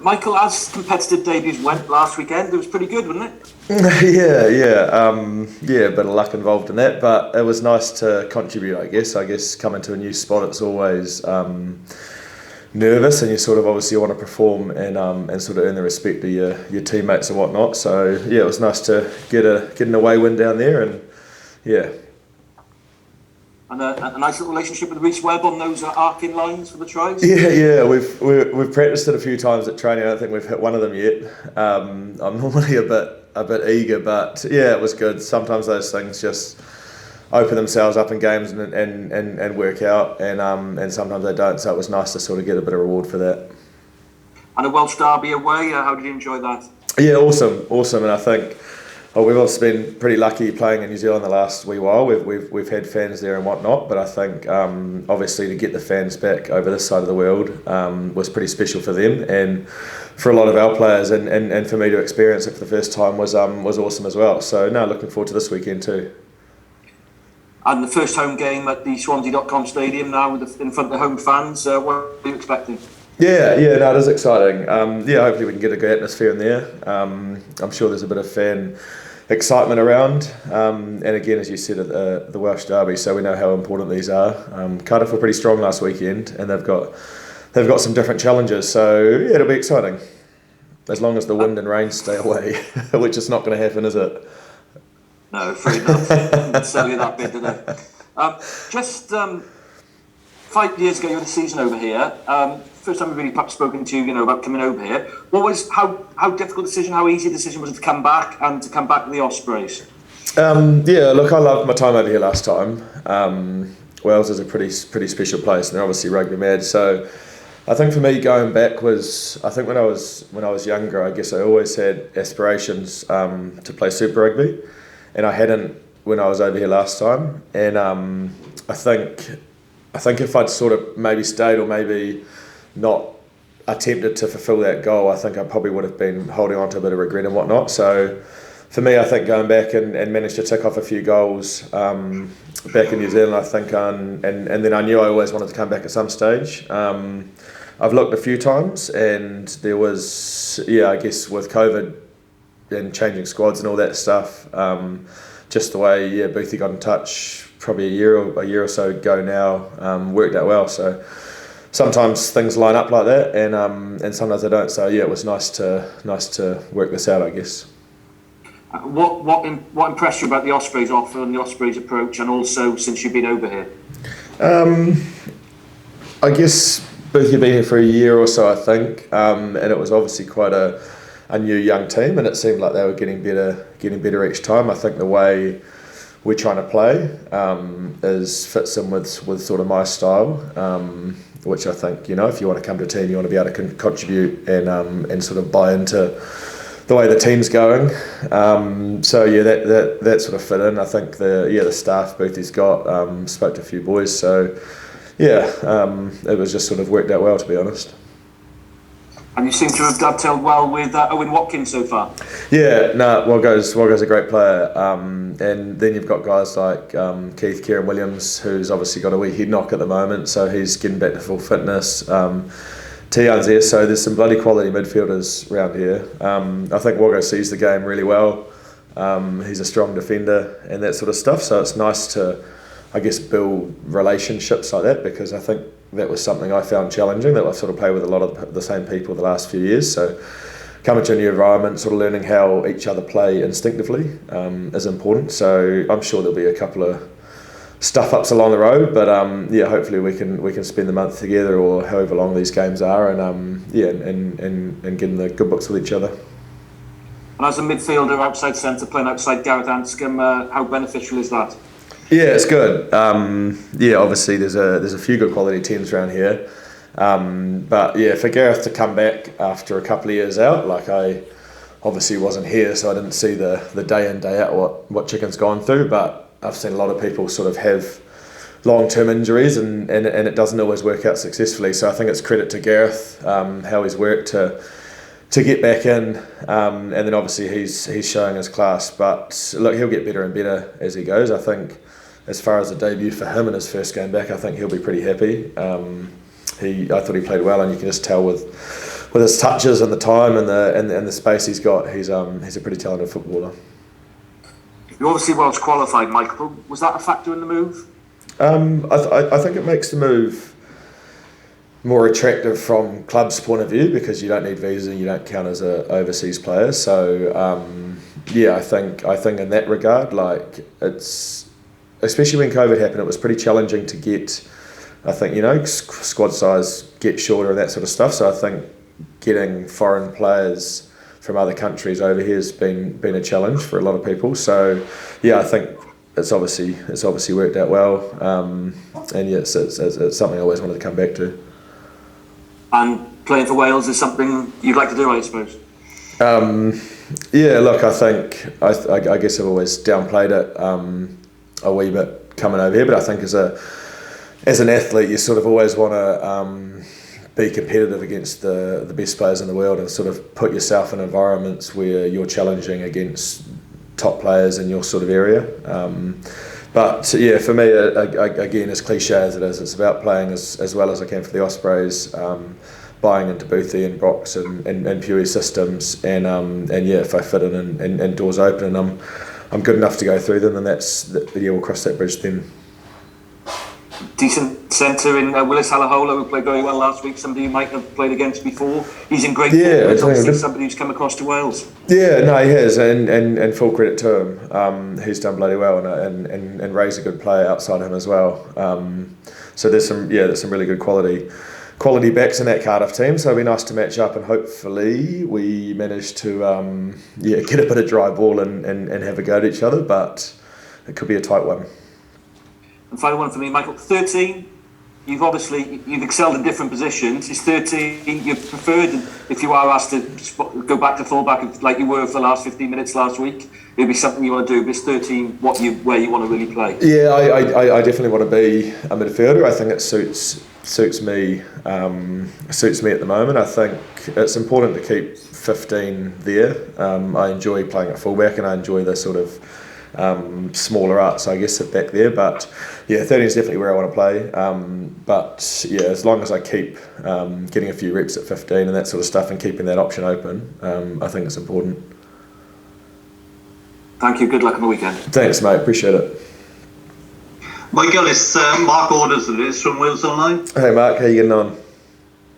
Michael, as competitive debuts went last weekend, it was pretty good, wasn't it? Yeah, a bit of luck involved in that, but it was nice to contribute, I guess. Coming to a new spot, it's always nervous, and you sort of obviously want to perform and sort of earn the respect of your teammates and whatnot. So yeah, it was nice to get an away win down there, and yeah. And a nice little relationship with Reece Webb on those arcing lines for the tries. Yeah, we've practiced it a few times at training. I don't think we've hit one of them yet. I'm normally a bit eager, but yeah, it was good. Sometimes those things just open themselves up in games and work out, and sometimes they don't. So it was nice to sort of get a bit of reward for that. And a Welsh derby away. How did you enjoy that? Yeah, awesome, and I think. We've also been pretty lucky playing in New Zealand the last wee while. We've had fans there and whatnot, but I think obviously to get the fans back over this side of the world was pretty special for them and for a lot of our players, and for me to experience it for the first time was awesome as well. So no, looking forward to this weekend too. And the first home game at the Swansea.com Stadium now in front of the home fans. What are you expecting? Yeah, no, it is exciting. Hopefully we can get a good atmosphere in there. I'm sure there's a bit of fan excitement around, and again, as you said, at the Welsh derby, so we know how important these are. Cardiff were pretty strong last weekend, and they've got some different challenges, so yeah, it'll be exciting as long as the wind and rain stay away, which is not going to happen, is it? No, afraid not. Didn't sell you that bit, did I? 5 years ago, you had a season over here. First time I've really perhaps spoken to you, about coming over here. How difficult decision, how easy a decision was it to come back and to come back to the Ospreys? Look, I loved my time over here last time. Wales is a pretty special place, and they're obviously rugby mad. So I think for me going back was, I think when I was younger, I guess I always had aspirations to play Super Rugby, and I hadn't when I was over here last time. And I think if I'd sort of maybe stayed or maybe not attempted to fulfil that goal, I think I probably would have been holding on to a bit of regret and whatnot. So for me, I think going back and managed to tick off a few goals back in New Zealand, I think, and then I knew I always wanted to come back at some stage. I've looked a few times, and there was, I guess with COVID and changing squads and all that stuff, just the way Boothie got in touch probably a year or so ago now, worked out well. So sometimes things line up like that, and sometimes they don't. So yeah, it was nice to work this out, I guess. What impressed you about the Ospreys offer and the Ospreys approach, and also since you've been over here? I guess Boothie had been here for a year or so, I think, and it was obviously quite a new young team, and it seemed like they were getting better each time. I think the way we're trying to play fits in with sort of my style, which I think, if you want to come to a team, you want to be able to contribute and sort of buy into the way the team's going. So yeah, that sort of fit in. I think the staff Boothie's got, spoke to a few boys, so yeah, it was just sort of worked out well, to be honest. And you seem to have dovetailed well with Owen Watkins so far. Yeah, Waggo's a great player, and then you've got guys like Keith Kieran Williams, who's obviously got a wee head knock at the moment, so he's getting back to full fitness. Tian's there, so there's some bloody quality midfielders around here. I think Waggo sees the game really well. He's a strong defender and that sort of stuff, so it's nice to, I guess, build relationships like that, because I think that was something I found challenging, that I've sort of played with a lot of the same people the last few years. So coming to a new environment, sort of learning how each other play instinctively is important. So I'm sure there'll be a couple of stuff-ups along the road, but hopefully we can spend the month together or however long these games are, and get in the good books with each other. And as a midfielder, outside centre, playing outside Gareth Anscombe, how beneficial is that? Yeah, it's good. Obviously there's a few good quality teams around here, but yeah, for Gareth to come back after a couple of years out, like I obviously wasn't here, so I didn't see the day in day out what Chicken's gone through, but I've seen a lot of people sort of have long-term injuries, and it doesn't always work out successfully. So I think it's credit to Gareth, how he's worked to get back in, and then obviously he's showing his class. But look, he'll get better and better as he goes. I think as far as the debut for him in his first game back, I think he'll be pretty happy. I thought he played well, and you can just tell with with his touches and the time and the space he's got, he's a pretty talented footballer. You're obviously Welsh qualified, Michael. Was that a factor in the move? I think it makes the move more attractive from club's point of view because you don't need visa, you don't count as a overseas player. So I think in that regard, like it's especially when COVID happened, it was pretty challenging to get. I think squad size gets shorter and that sort of stuff. So I think getting foreign players from other countries over here has been a challenge for a lot of people. So yeah, I think it's obviously worked out well. And yeah, it's something I always wanted to come back to. And playing for Wales is something you'd like to do, I suppose. Yeah, look, I think I guess I've always downplayed it a wee bit coming over here, but I think as an athlete, you sort of always want to be competitive against the best players in the world and sort of put yourself in environments where you're challenging against top players in your sort of area. But yeah, for me, again, as cliche as it is, it's about playing as well as I can for the Ospreys, buying into Boothie and Brox and Pewee systems, and yeah, if I fit in and doors open and I'm good enough to go through them, then we'll cross that bridge then. Decent centre in Willis Halahola, who played very well last week. Somebody you might have played against before. He's in great form. It's obviously somebody who's come across to Wales. Yeah, no, he has, and full credit to him. He's done bloody well, and Ray's a good player outside him as well. So there's some really good quality backs in that Cardiff team. So it'll be nice to match up, and hopefully we manage to get a bit of dry ball and have a go at each other. But it could be a tight one. And final one for me, Michael. 13. You've excelled in different positions. Is 13 your preferred? If you are asked to go back to fullback like you were for the last 15 minutes last week, it'd be something you want to do. But is 13 where you want to really play? Yeah, I definitely want to be a midfielder. I think it suits me at the moment. I think it's important to keep 15 there. I enjoy playing at fullback, and I enjoy the sort of smaller arts, I guess, back there. But yeah, 13 is definitely where I want to play. But yeah, as long as I keep getting a few reps at 15 and that sort of stuff, and keeping that option open, I think it's important. Thank you. Good luck on the weekend. Thanks, mate. Appreciate it. Michael, it's Mark Orders from Wales Online. Hey, Mark. How you getting on?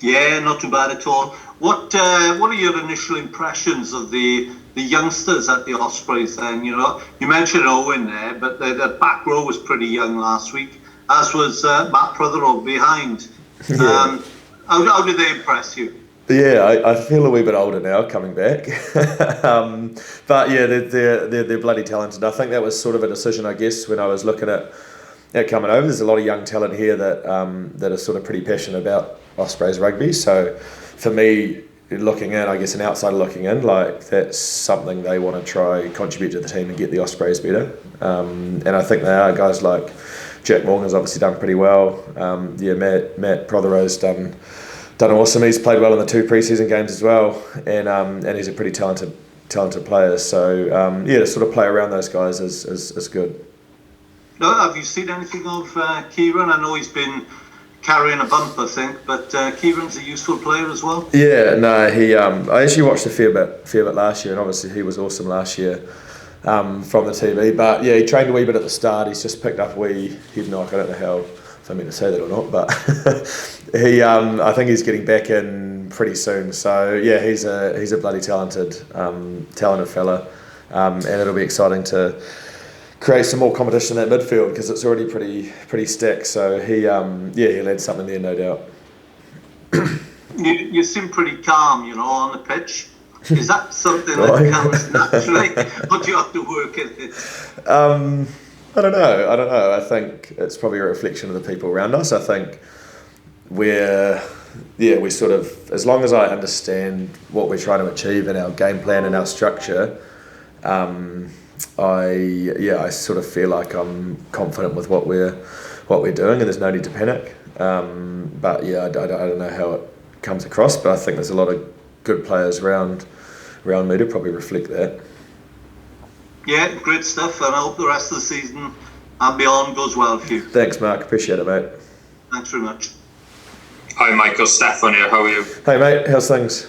Yeah, not too bad at all. What are your initial impressions of the youngsters at the Ospreys then? You mentioned Owen there, but the back row was pretty young last week, as was Matt Prothero behind. Yeah. How did they impress you? Yeah, I feel a wee bit older now coming back. But yeah, they're bloody talented. I think that was sort of a decision, I guess, when I was looking at coming over. There's a lot of young talent here that are sort of pretty passionate about Ospreys rugby. So for me, looking in, I guess an outsider looking in, like that's something they want to try contribute to the team and get the Ospreys better. And I think they are. Guys like Jack Morgan's obviously done pretty well. Matt Prothero's done awesome. He's played well in the 2 pre-season games as well, and he's a pretty talented player. So to sort of play around those guys is good. No, have you seen anything of Kieran? I know he's been carrying a bump, I think, but Kieran's a useful player as well. Yeah, no, he. I actually watched a fair bit last year, and obviously he was awesome last year from the TV. But yeah, he trained a wee bit at the start. He's just picked up a wee head knock. I don't know how if I meant to say that or not, but he. I think he's getting back in pretty soon. So yeah, he's a bloody talented fella, and it'll be exciting to create some more competition in that midfield because it's already pretty stacked. So he'll add something there, no doubt. You seem pretty calm, on the pitch. Is that something that comes naturally, or do you have to work at it? I don't know. I think it's probably a reflection of the people around us. I think we sort of, as long as I understand what we're trying to achieve in our game plan and our structure, I sort of feel like I'm confident with what we're doing, and there's no need to panic. But yeah, I don't know how it comes across, but I think there's a lot of good players around me to probably reflect that. Yeah, great stuff, and I hope the rest of the season and beyond goes well for you. Thanks, Mark. Appreciate it, mate. Thanks very much. Hi Michael, Stefan here, how are you? Hey mate, how's things?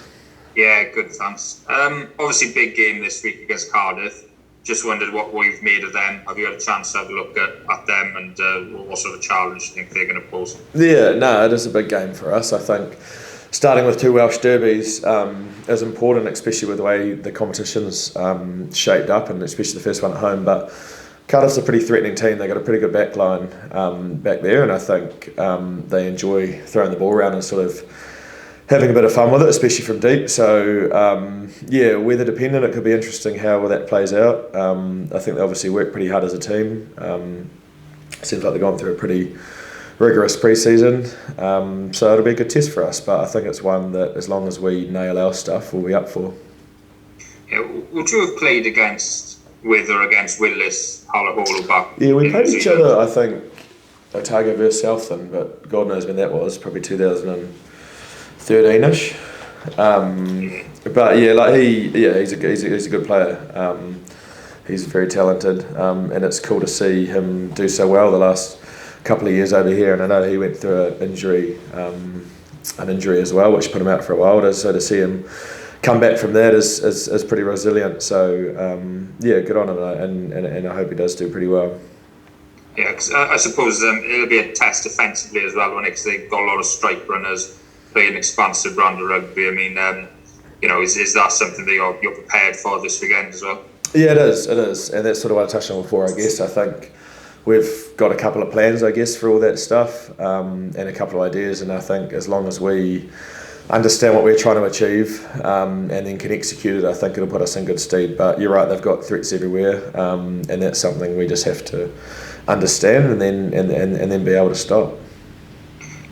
Yeah, good, thanks. Obviously big game this week against Cardiff. Just wondered what you've made of them. Have you had a chance to have a look at them, and what sort of challenge do you think they're going to pose? Yeah, no, it is a big game for us. I think starting with 2 Welsh derbies is important, especially with the way the competition's shaped up, and especially the first one at home. But Cardiff's a pretty threatening team. They've got a pretty good back line back there, and I think they enjoy throwing the ball around and sort of having a bit of fun with it, especially from deep. So, yeah, weather dependent, it could be interesting how that plays out. I think they obviously work pretty hard as a team. Seems like they've gone through a pretty rigorous pre-season. So it'll be a good test for us, but I think it's one that as long as we nail our stuff, we'll be up for. Yeah, would you have played against Willis, Hull back? Yeah, we played each other, I think, Otago versus Southland, but God knows when that was, probably 2013ish. But yeah, like he's a good player. He's very talented, and it's cool to see him do so well the last couple of years over here. And I know he went through an injury as well, which put him out for a while. So to see him come back from that is pretty resilient. So yeah, good on him, and I hope he does do pretty well. Yeah, cause I suppose it'll be a test defensively as well, because they've got a lot of strike runners, play an expansive brand of rugby. I mean, is that something that you're prepared for this weekend as well? Yeah, it is, and that's sort of what I touched on before. I guess I think we've got a couple of plans, I guess, for all that stuff, and a couple of ideas. And I think as long as we understand what we're trying to achieve, and then can execute it, I think it'll put us in good stead. But you're right, they've got threats everywhere, and that's something we just have to understand and then be able to stop.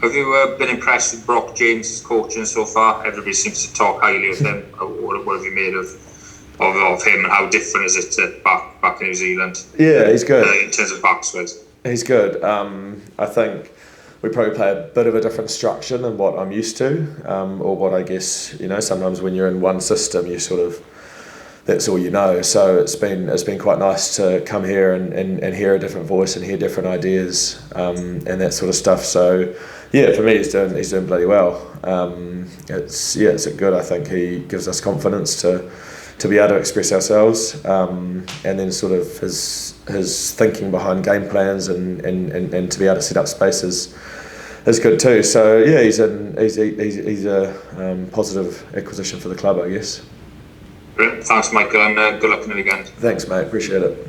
Have you been impressed with Brock James' coaching so far? Everybody seems to talk highly of him. What have you made of him, and how different is it to back in New Zealand? Yeah, he's good. In terms of backswings. He's good. I think we probably play a bit of a different structure than what I'm used to, or what I guess, sometimes when you're in one system, you sort of, that's all you know. So it's been quite nice to come here and hear a different voice and hear different ideas, and that sort of stuff. So yeah, for me, he's doing bloody well. It's good. I think he gives us confidence to be able to express ourselves, and then sort of his thinking behind game plans and to be able to set up spaces is good too. So yeah, he's a positive acquisition for the club, I guess. Brilliant. Thanks, Michael, and good luck in the weekend. Thanks, mate. Appreciate it.